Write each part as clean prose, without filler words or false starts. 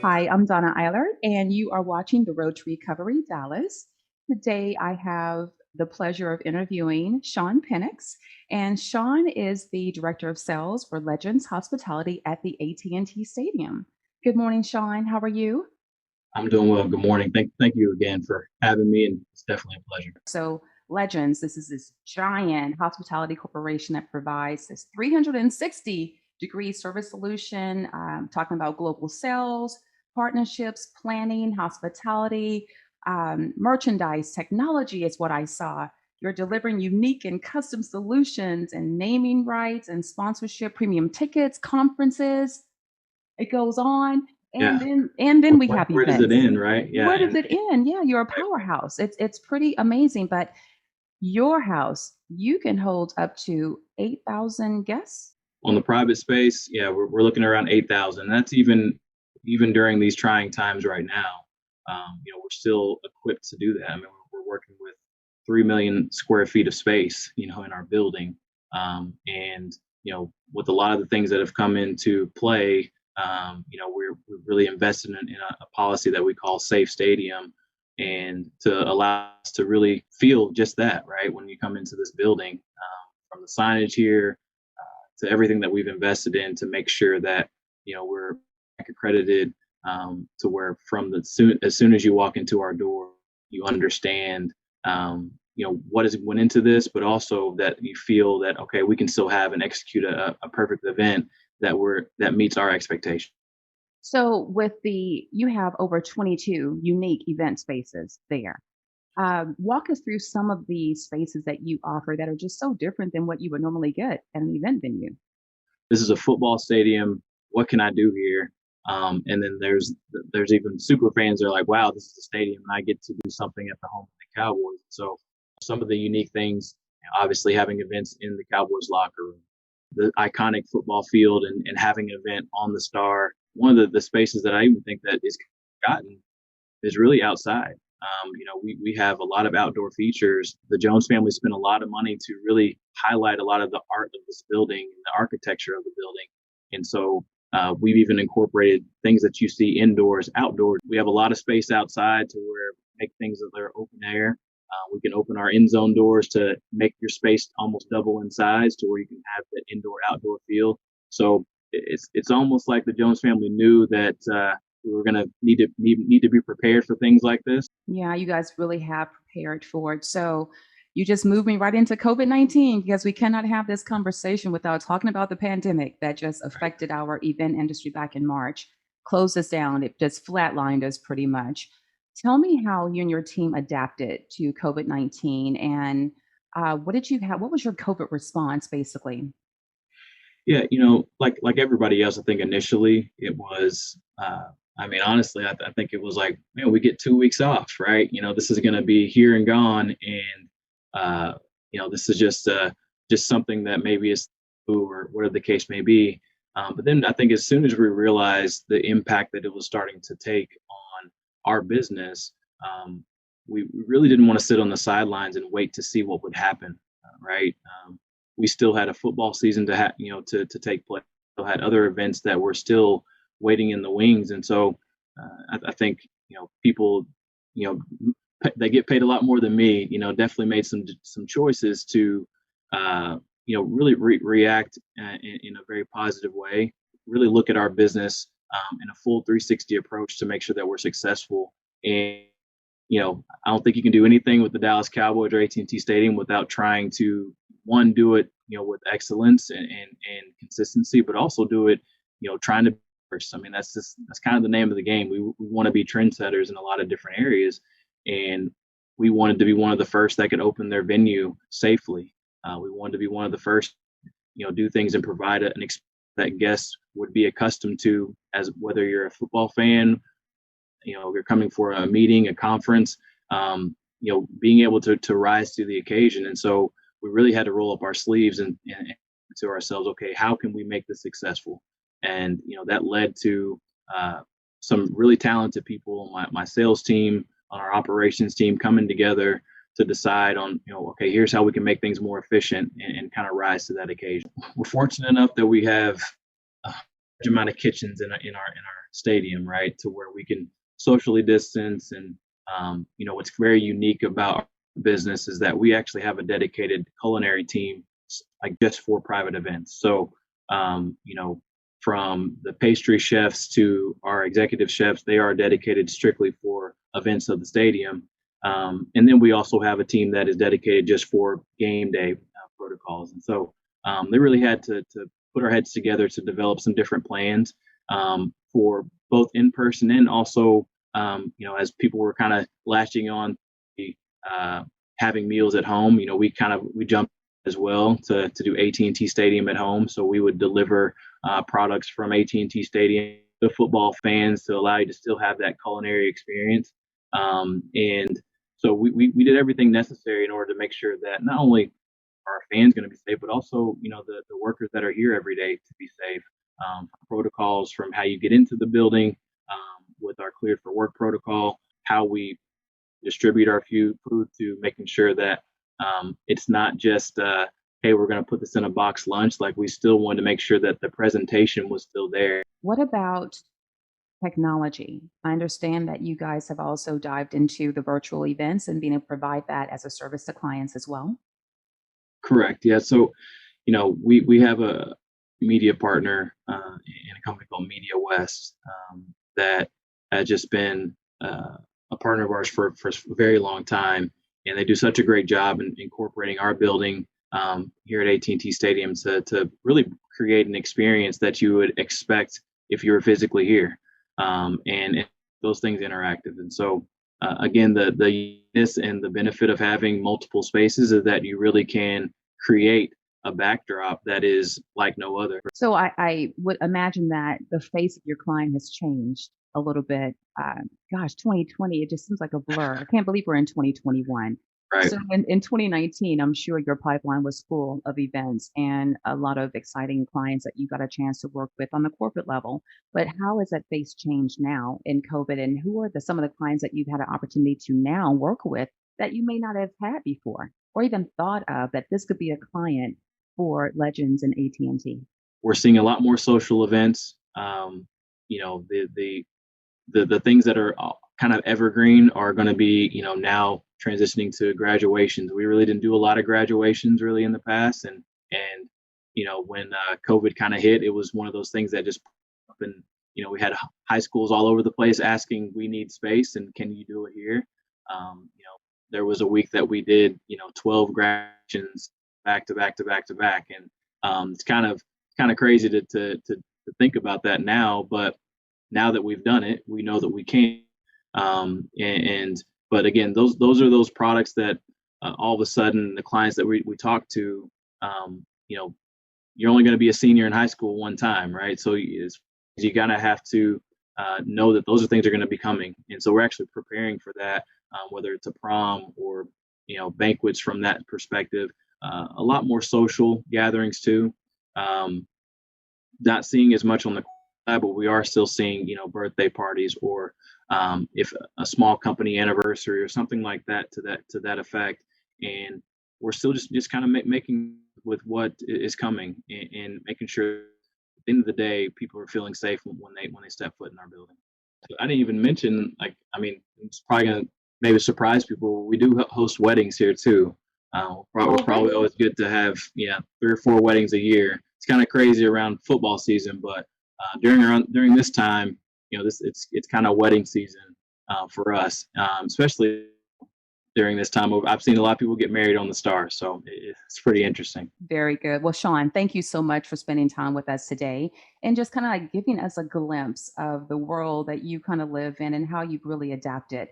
Hi, I'm Donna Eilert, and you are watching The Road to Recovery Dallas. Today, I have the pleasure of interviewing Sean Penix, and Sean is the Director of Sales for Legends Hospitality at the AT&T Stadium. Good morning, Sean. How are you? I'm doing well. Good morning. Thank you again for having me, and it's definitely a pleasure. So, Legends, this is this giant hospitality corporation that provides this 360-degree service solution, talking about global sales, partnerships, planning, hospitality, merchandise, technology is what I saw. You're delivering unique and custom solutions and naming rights and sponsorship, premium tickets, conferences. It goes on. And Yeah. then we have Where does it events. end, right? Yeah. Where does And it end? Yeah, you're a right, powerhouse. It's pretty amazing. But your house, you can hold up to 8,000 guests. on the private space, yeah, we're looking around 8,000. That's even during these trying times right now. We're still equipped to do that. I mean, we're working with 3 million square feet of space, in our building, and with a lot of the things that have come into play, we're really invested in a policy that we call Safe Stadium, and to allow us to really feel just that, right? When you come into this building, from the signage here to everything that we've invested in to make sure that we're accredited, to where as soon as you walk into our door, you understand what has went into this, but also that you feel that okay, we can still have and execute a perfect event that meets our expectations. So you have over 22 unique event spaces there. Walk us through some of the spaces that you offer that are just so different than what you would normally get at an event venue. This is a football stadium. What can I do here? And then there's even super fans that are like, wow, this is a stadium, and I get to do something at the home of the Cowboys. So some of the unique things, obviously having events in the Cowboys locker room, the iconic football field, and having an event on the Star. One of the spaces that I even think that is gotten is really outside. We have a lot of outdoor features. The Jones family spent a lot of money to really highlight a lot of the art of this building and the architecture of the building. And so we've even incorporated things that you see indoors, outdoors. We have a lot of space outside to where make things that are open air. We can open our end zone doors to make your space almost double in size to where you can have that indoor outdoor feel. So it's almost like the Jones family knew that we were going to need to be prepared for things like this. Yeah, you guys really have prepared for it. So you just moved me right into COVID-19 because we cannot have this conversation without talking about the pandemic that just affected our event industry back in March, closed us down. It just flatlined us pretty much. Tell me how you and your team adapted to COVID-19 and what did you have? What was your COVID response basically? Yeah, like everybody else, I think initially it was. I mean, honestly, I think it was like, man, we get 2 weeks off, right? This is going to be here and gone, and this is just something that maybe is or whatever the case may be. But then I think as soon as we realized the impact that it was starting to take on our business, we really didn't want to sit on the sidelines and wait to see what would happen, right? We still had a football season to take place. Still had other events that were still waiting in the wings, and so I think people, they get paid a lot more than me. Definitely made some choices to really react in a very positive way. Really look at our business in a full 360 approach to make sure that we're successful. And I don't think you can do anything with the Dallas Cowboys or AT&T Stadium without trying to one do it with excellence and consistency, but also do it trying to be first. I mean that's kind of the name of the game. We want to be trendsetters in a lot of different areas, and we wanted to be one of the first that could open their venue safely. We wanted to be one of the first, do things and provide an experience that guests would be accustomed to, as whether you're a football fan, you're coming for a meeting, a conference, being able to rise to the occasion. And so we really had to roll up our sleeves and to ourselves, okay, how can we make this successful? And that led to some really talented people, my sales team, on our operations team, coming together to decide on, okay, here's how we can make things more efficient and kind of rise to that occasion. We're fortunate enough that we have a large amount of kitchens in our stadium, right, to where we can socially distance. And what's very unique about our business is that we actually have a dedicated culinary team, like just for private events. So from the pastry chefs to our executive chefs, they are dedicated strictly for events of the stadium. And then we also have a team that is dedicated just for game day protocols. And so they really had to put our heads together to develop some different plans for both in person and also, as people were kind of latching on uh, having meals at home. We jumped as well to do AT&T Stadium at home. So we would deliver products from AT&T Stadium to football fans to allow you to still have that culinary experience. And so we did everything necessary in order to make sure that not only are our fans going to be safe, but also the workers that are here every day to be safe. Protocols from how you get into the building with our cleared for work protocol, how we distribute our food to making sure that it's not just hey, we're going to put this in a box lunch. Like, we still wanted to make sure that the presentation was still there. What about technology? I understand that you guys have also dived into the virtual events and being able to provide that as a service to clients as well. Correct. Yeah. So we have a media partner in a company called Media West that has just been a partner of ours for a very long time, and they do such a great job in incorporating our building here at AT&T Stadium to really create an experience that you would expect if you were physically here, and those things interactive. And so again, the uniqueness and the benefit of having multiple spaces is that you really can create a backdrop that is like no other. So I would imagine that the face of your client has changed a little bit. Gosh, 2020, it just seems like a blur. I can't believe we're in 2021. Right. So in 2019, I'm sure your pipeline was full of events and a lot of exciting clients that you got a chance to work with on the corporate level. But how has that face changed now in COVID? And who are some of the clients that you've had an opportunity to now work with that you may not have had before or even thought of that this could be a client for Legends and AT&T? We're seeing a lot more social events. The things that are kind of evergreen are going to be now transitioning to graduations. We really didn't do a lot of graduations really in the past, and when COVID kind of hit, it was one of those things that just up, and we had high schools all over the place asking, we need space and can you do it here. There was a week that we did 12 graduations back to back to back to back, and it's kind of crazy to think about that now, but now that we've done it, we know that we can. But again, those are those products that all of a sudden the clients that we talk to, you're only going to be a senior in high school one time, right? So you gotta have to know that those are things that are going to be coming, and so we're actually preparing for that, whether it's a prom or banquets from that perspective. A lot more social gatherings too. Not seeing as much on the side, but we are still seeing birthday parties or if a small company anniversary or something like that to that effect. And we're still just kind of making with what is coming, and making sure at the end of the day people are feeling safe when they step foot in our building. So I didn't even mention, like, I mean, it's probably gonna maybe surprise people. We do host weddings here too. It's probably always good to have 3 or 4 weddings a year. It's kind of crazy around football season, but during this time, it's kind of wedding season for us, especially during this time. I've seen a lot of people get married on the Star, so it's pretty interesting. Very good. Well, Sean, thank you so much for spending time with us today and just kind of like giving us a glimpse of the world that you kind of live in and how you've really adapted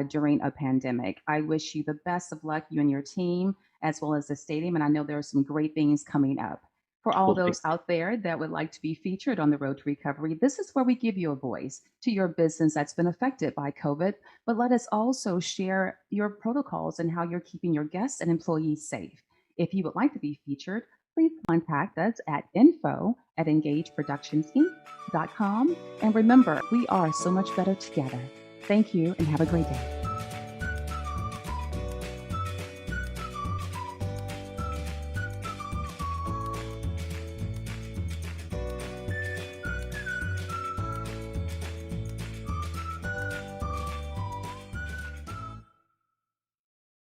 during a pandemic. I wish you the best of luck, you and your team, as well as the stadium. And I know there are some great things coming up. For all Well, those out there that would like to be featured on the road to recovery, this is where we give you a voice to your business that's been affected by COVID. But let us also share your protocols and how you're keeping your guests and employees safe. If you would like to be featured, please contact us at info@engageproductionsinc.com. And remember, we are so much better together. Thank you and have a great day.